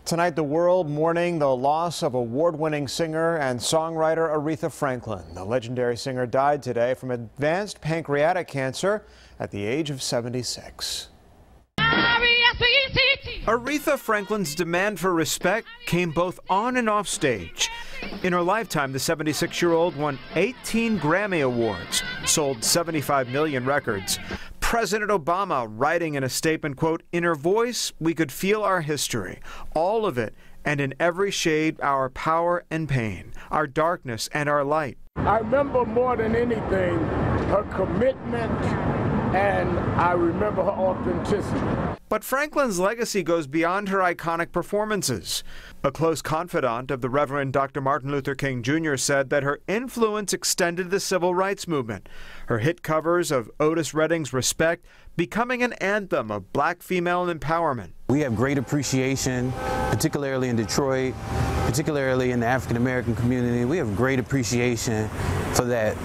Tonight, the world mourning the loss of award-winning singer and songwriter Aretha Franklin. The legendary singer died today from advanced pancreatic cancer at the age of 76. Aretha Franklin's demand for respect came both on and off stage. In her lifetime, the 76-year-old won 18 Grammy Awards, sold 75 million records. President Obama writing in a statement, quote, "In her voice, we could feel our history, all of it, and in every shade, our power and pain, our darkness and our light." I remember more than anything her commitment, and I remember her authenticity. But Franklin's legacy goes beyond her iconic performances. A close confidant of the Reverend Dr. Martin Luther King Jr. said that her influence extended the civil rights movement, her hit covers of Otis Redding's Respect becoming an anthem of black female empowerment. We have great appreciation, particularly in Detroit, particularly in the African American community. We have great appreciation for that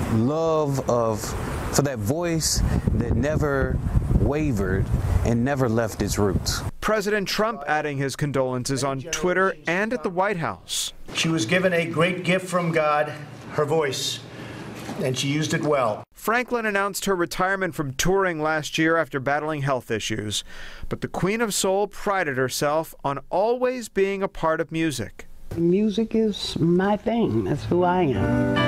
for that voice that never wavered and never left its roots. President Trump adding his condolences on Twitter and at the White House. She was given a great gift from God, her voice, and she used it well. Franklin announced her retirement from touring last year after battling health issues, but the Queen of Soul prided herself on always being a part of music. Music is my thing. That's who I am.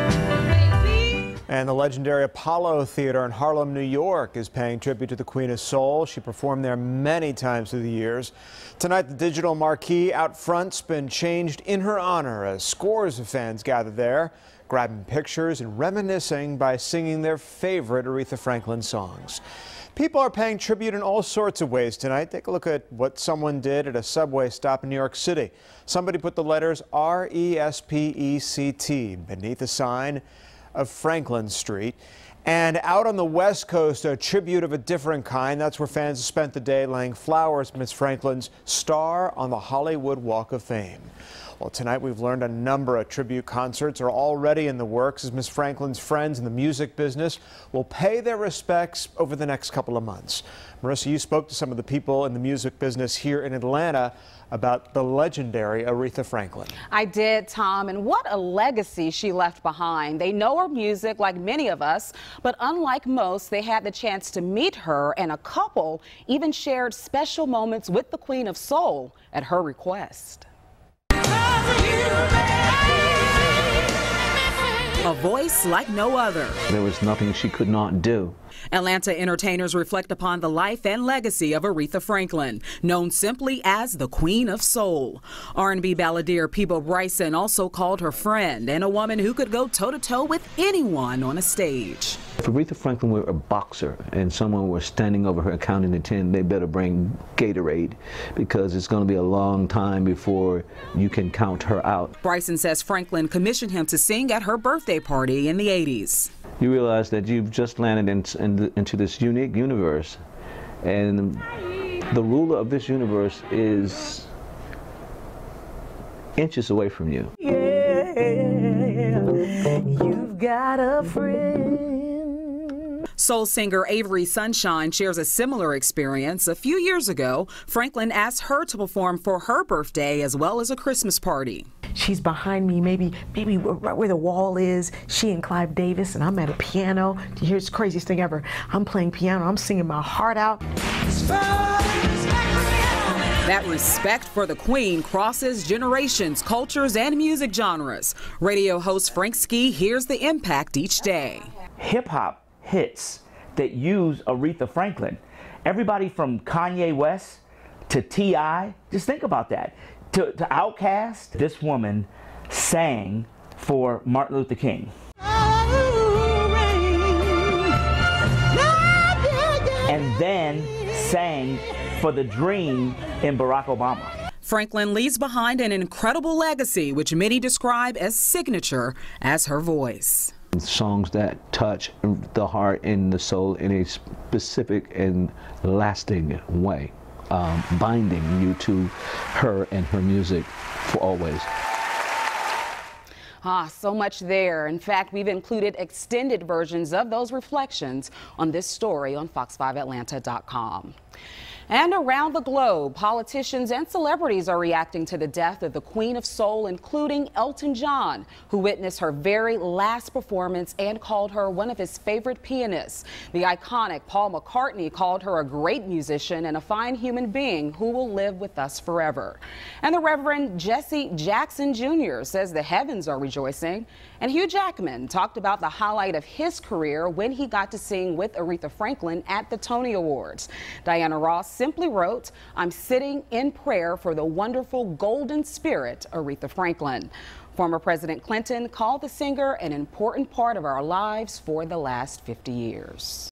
And the legendary Apollo Theater in Harlem, New York is paying tribute to the Queen of Soul. She performed there many times through the years. Tonight, the digital marquee out front's been changed in her honor as scores of fans gather there, grabbing pictures and reminiscing by singing their favorite Aretha Franklin songs. People are paying tribute in all sorts of ways tonight. Take a look at what someone did at a subway stop in New York City. Somebody put the letters R-E-S-P-E-C-T beneath a sign of Franklin Street. And out on the West Coast, a tribute of a different kind. That's where fans have spent the day laying flowers to Miss Franklin's star on the Hollywood Walk of Fame. Well, tonight we've learned a number of tribute concerts are already in the works as Miss Franklin's friends in the music business will pay their respects over the next couple of months. Marissa, you spoke to some of the people in the music business here in Atlanta about the legendary Aretha Franklin. I did, Tom, and what a legacy she left behind. They know her music like many of us, but unlike most, they had the chance to meet her, and a couple even shared special moments with the Queen of Soul at her request. A voice like no other. There was nothing she could not do. Atlanta entertainers reflect upon the life and legacy of Aretha Franklin, known simply as the Queen of Soul. R&B balladeer Peebo Bryson also called her friend and a woman who could go toe-to-toe with anyone on a stage. If Aretha Franklin were a boxer and someone were standing over her counting to 10, they better bring Gatorade because it's going to be a long time before you can count her out. Bryson says Franklin commissioned him to sing at her birthday party in the 80s. You realize that you've just landed into this unique universe, and the ruler of this universe is inches away from you. Yeah, you've got a friend. Soul singer Avery Sunshine shares a similar experience. A few years ago, Franklin asked her to perform for her birthday as well as a Christmas party. She's behind me, maybe right where the wall is. She and Clive Davis, and I'm at a piano. Here's the craziest thing ever. I'm playing piano, I'm singing my heart out. That respect for the Queen crosses generations, cultures, and music genres. Radio host Frank Ski hears the impact each day. Hip-hop hits that use Aretha Franklin. Everybody from Kanye West to T.I., just think about that. To Outkast, this woman sang for Martin Luther King. And then sang for The Dream in Barack Obama. Franklin leaves behind an incredible legacy, which many describe as signature as her voice. Songs that touch the heart and the soul in a specific and lasting way. Binding you to her and her music for always. So much there. In fact, we've included extended versions of those reflections on this story on fox5atlanta.com. And around the globe, politicians and celebrities are reacting to the death of the Queen of Soul, including Elton John, who witnessed her very last performance and called her one of his favorite pianists. The iconic Paul McCartney called her a great musician and a fine human being who will live with us forever. And the Reverend Jesse Jackson Jr. says the heavens are rejoicing. And Hugh Jackman talked about the highlight of his career when he got to sing with Aretha Franklin at the Tony Awards. Diana Ross simply wrote, "I'm sitting in prayer for the wonderful golden spirit, Aretha Franklin." Former President Clinton called the singer an important part of our lives for the last 50 years.